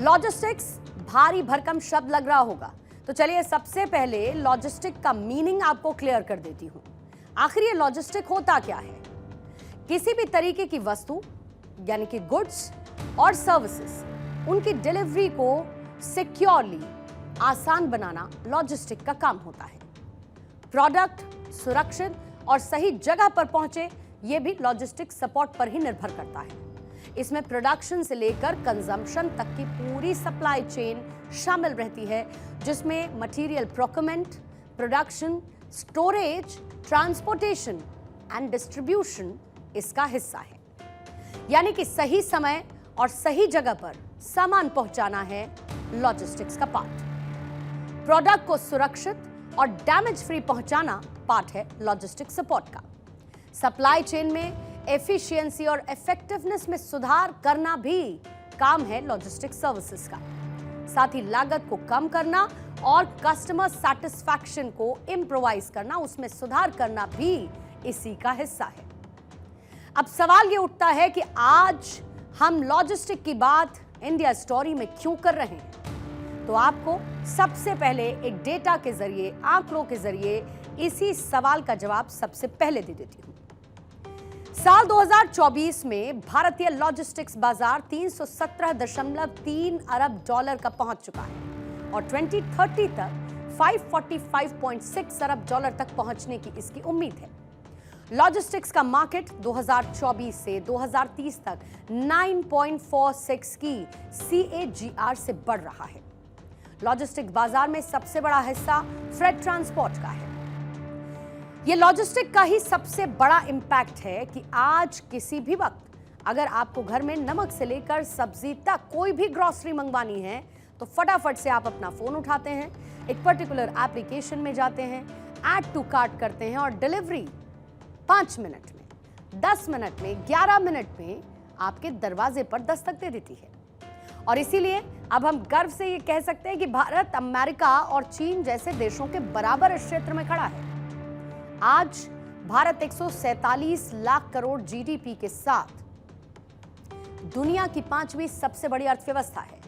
Logistics भारी भरकम शब्द लग रहा होगा, तो चलिए सबसे पहले लॉजिस्टिक का मीनिंग आपको क्लियर कर देती हूं। आखिर ये लॉजिस्टिक होता क्या है? किसी भी तरीके की वस्तु यानी कि गुड्स और सर्विसेज, उनकी डिलीवरी को सिक्योरली आसान बनाना लॉजिस्टिक का काम होता है। प्रोडक्ट सुरक्षित और सही जगह पर पहुंचे, यह भी लॉजिस्टिक सपोर्ट पर ही निर्भर करता है। इसमें प्रोडक्शन से लेकर कंजम्पशन तक की पूरी सप्लाई चेन शामिल रहती है, जिसमें material procurement, production, storage, transportation and distribution इसका हिस्सा है। यानी कि सही समय और सही जगह पर सामान पहुंचाना है लॉजिस्टिक्स का पार्ट। प्रोडक्ट को सुरक्षित और डैमेज फ्री पहुंचाना पार्ट है लॉजिस्टिक सपोर्ट का। सप्लाई चेन में एफिशिएंसी और इफेक्टिवनेस में सुधार करना भी काम है लॉजिस्टिक सर्विसेज का। साथ ही लागत को कम करना और कस्टमर सैटिस्फैक्शन को इंप्रोवाइज करना, उसमें सुधार करना भी इसी का हिस्सा है। अब सवाल ये उठता है कि आज हम लॉजिस्टिक की बात इंडिया स्टोरी में क्यों कर रहे हैं? तो आपको सबसे पहले एक डेटा के जरिए, आंकड़ों के जरिए इसी सवाल का जवाब सबसे पहले दे देती हूं। साल 2024 में भारतीय लॉजिस्टिक्स बाजार 317.3 अरब डॉलर का पहुंच चुका है और 2030 तक 545.6 अरब डॉलर तक पहुंचने की इसकी उम्मीद है। लॉजिस्टिक्स का मार्केट 2024 से 2030 तक 9.46 की CAGR से बढ़ रहा है। लॉजिस्टिक बाजार में सबसे बड़ा हिस्सा फ्रेट ट्रांसपोर्ट का है। यह लॉजिस्टिक का ही सबसे बड़ा इंपैक्ट है कि आज किसी भी वक्त अगर आपको घर में नमक से लेकर सब्जी तक कोई भी ग्रोसरी मंगवानी है, तो फटाफट से आप अपना फोन उठाते हैं, एक पर्टिकुलर एप्लीकेशन में जाते हैं, ऐड टू कार्ट करते हैं और डिलीवरी 5 मिनट में, 10 मिनट में, 11 मिनट में आपके दरवाजे पर दस्तक दे देती है। और इसीलिए अब हम गर्व से ये कह सकते हैं कि भारत अमेरिका और चीन जैसे देशों के बराबर इस क्षेत्र में खड़ा है। आज भारत 147 लाख करोड़ जीडीपी के साथ दुनिया की 5वीं सबसे बड़ी अर्थव्यवस्था है,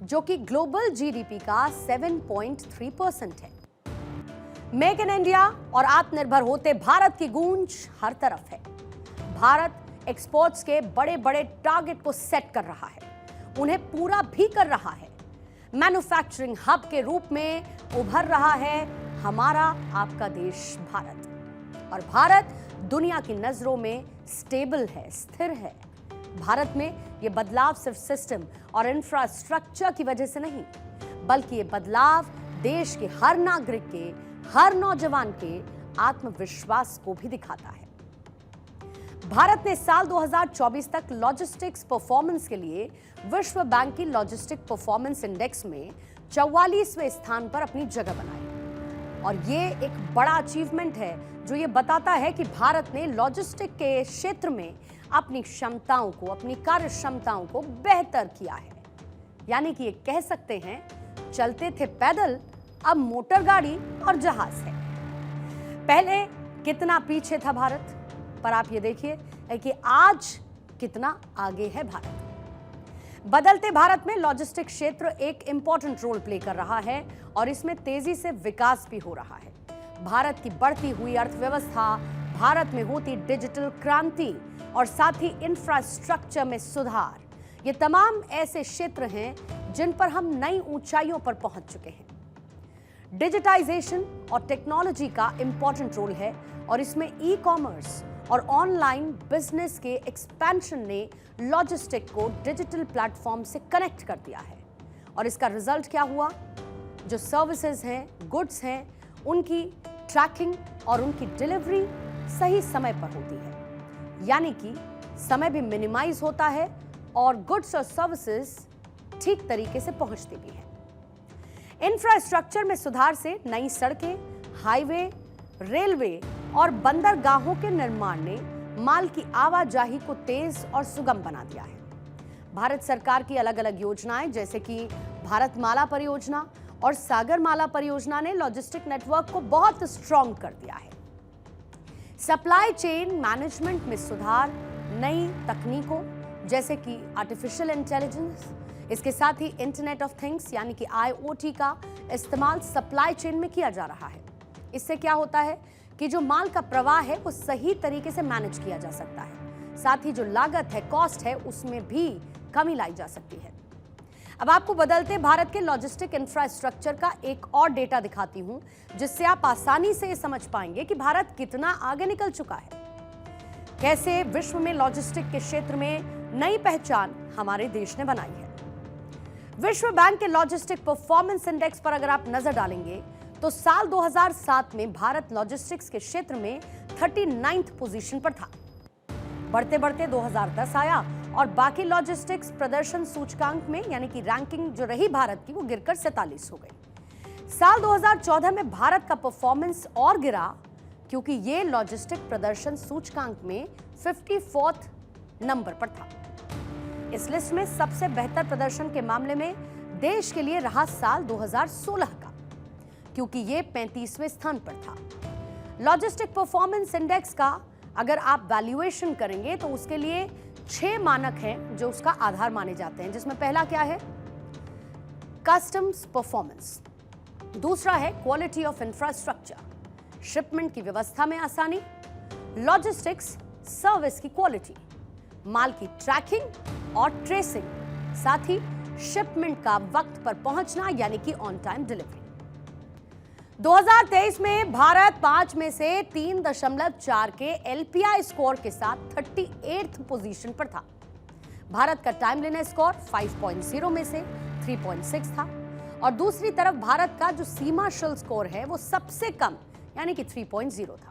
जो कि ग्लोबल जीडीपी का 7.3% है। मेक इन इंडिया और आत्मनिर्भर होते भारत की गूंज हर तरफ है। भारत एक्सपोर्ट्स के बड़े बड़े टारगेट को सेट कर रहा है, उन्हें पूरा भी कर रहा है। मैन्युफैक्चरिंग हब के रूप में उभर रहा है हमारा आपका देश भारत। और भारत दुनिया की नजरों में स्टेबल है, स्थिर है। भारत में यह बदलाव सिर्फ सिस्टम और इंफ्रास्ट्रक्चर की वजह से नहीं, बल्कि यह बदलाव देश के हर नागरिक के, हर नौजवान के आत्मविश्वास को भी दिखाता है। भारत ने साल 2024 तक लॉजिस्टिक्स परफॉर्मेंस के लिए विश्व बैंक की लॉजिस्टिक परफॉर्मेंस इंडेक्स में 44वें स्थान पर अपनी जगह बनाई। और ये एक बड़ा अचीवमेंट है जो ये बताता है कि भारत ने लॉजिस्टिक के क्षेत्र में अपनी क्षमताओं को, अपनी कार्य क्षमताओं को बेहतर किया है। यानी कि ये कह सकते हैं, चलते थे पैदल, अब मोटर गाड़ी और जहाज है। पहले कितना पीछे था भारत, पर आप ये देखिए कि आज कितना आगे है भारत। बदलते भारत में लॉजिस्टिक क्षेत्र एक इंपॉर्टेंट रोल प्ले कर रहा है और इसमें तेजी से विकास भी हो रहा है। भारत की बढ़ती हुई अर्थव्यवस्था, भारत में होती डिजिटल क्रांति और साथ ही इंफ्रास्ट्रक्चर में सुधार, ये तमाम ऐसे क्षेत्र हैं जिन पर हम नई ऊंचाइयों पर पहुंच चुके हैं। डिजिटाइजेशन और टेक्नोलॉजी का इंपॉर्टेंट रोल है और इसमें ई कॉमर्स और ऑनलाइन बिजनेस के एक्सपेंशन ने लॉजिस्टिक को डिजिटल प्लेटफॉर्म से कनेक्ट कर दिया है। और इसका रिजल्ट क्या हुआ? जो सर्विसेज हैं, गुड्स हैं, उनकी ट्रैकिंग और उनकी डिलीवरी सही समय पर होती है। यानी कि समय भी मिनिमाइज होता है और गुड्स और सर्विसेज ठीक तरीके से पहुंचती भी है। इंफ्रास्ट्रक्चर में सुधार से नई सड़कें, हाईवे, रेलवे और बंदरगाहों के निर्माण ने माल की आवाजाही को तेज और सुगम बना दिया है। भारत सरकार की अलग अलग योजनाएं जैसे कि भारत माला परियोजना और सागर माला परियोजना ने लॉजिस्टिक नेटवर्क को बहुत स्ट्रॉन्ग कर दिया है। सप्लाई चेन मैनेजमेंट में सुधार, नई तकनीकों जैसे कि आर्टिफिशियल इंटेलिजेंस इसके साथ ही इंटरनेट ऑफ थिंग्स यानी कि IoT का इस्तेमाल सप्लाई चेन में किया जा रहा है। इससे क्या होता है कि जो माल का प्रवाह है वो सही तरीके से मैनेज किया जा सकता है। साथ ही जो लागत है, कॉस्ट है, उसमें भी कमी लाई जा सकती है। अब आपको बदलते भारत के लॉजिस्टिक इंफ्रास्ट्रक्चर का एक और डेटा दिखाती हूं, जिससे आप आसानी से ये समझ पाएंगे कि भारत कितना आगे निकल चुका है। कैसे विश्व में लॉजिस्टिक के क्षेत्र में नई पहचान हमारे देश ने बनाई है। विश्व बैंक के लॉजिस्टिक परफॉर्मेंस इंडेक्स पर अगर आप नजर डालेंगे तो साल 2007 में भारत लॉजिस्टिक्स के क्षेत्र में 39th पोजीशन पर था। बढ़ते बढ़ते 2010 आया और बाकी लॉजिस्टिक्स प्रदर्शन सूचकांक में यानी कि रैंकिंग जो रही भारत की, वो गिरकर 47 हो गई। साल 2014 में भारत का परफॉर्मेंस और गिरा क्योंकि ये लॉजिस्टिक प्रदर्शन सूचकांक में 54th नंबर पर था। इस लिस्ट में सबसे बेहतर प्रदर्शन के मामले में देश के लिए रहा साल 2016 का, क्योंकि ये 35वें स्थान पर था। लॉजिस्टिक परफॉर्मेंस इंडेक्स का अगर आप वैल्यूएशन करेंगे तो उसके लिए 6 मानक हैं जो उसका आधार माने जाते हैं, जिसमें पहला क्या है? Customs performance. दूसरा है क्वालिटी ऑफ इंफ्रास्ट्रक्चर, शिपमेंट की व्यवस्था में आसानी, लॉजिस्टिक्स सर्विस की क्वालिटी, माल की ट्रैकिंग और ट्रेसिंग, साथ ही शिपमेंट का वक्त पर पहुंचना यानी कि ऑन टाइम डिलीवरी। 2023 में भारत 5 में से 3.4 के LPI स्कोर के साथ 38th पोजीशन पर था। भारत का टाइमलीनेस स्कोर 5.0 में से 3.6 था और दूसरी तरफ भारत का जो सीमा शुल्क स्कोर है वो सबसे कम यानी कि 3.0 था।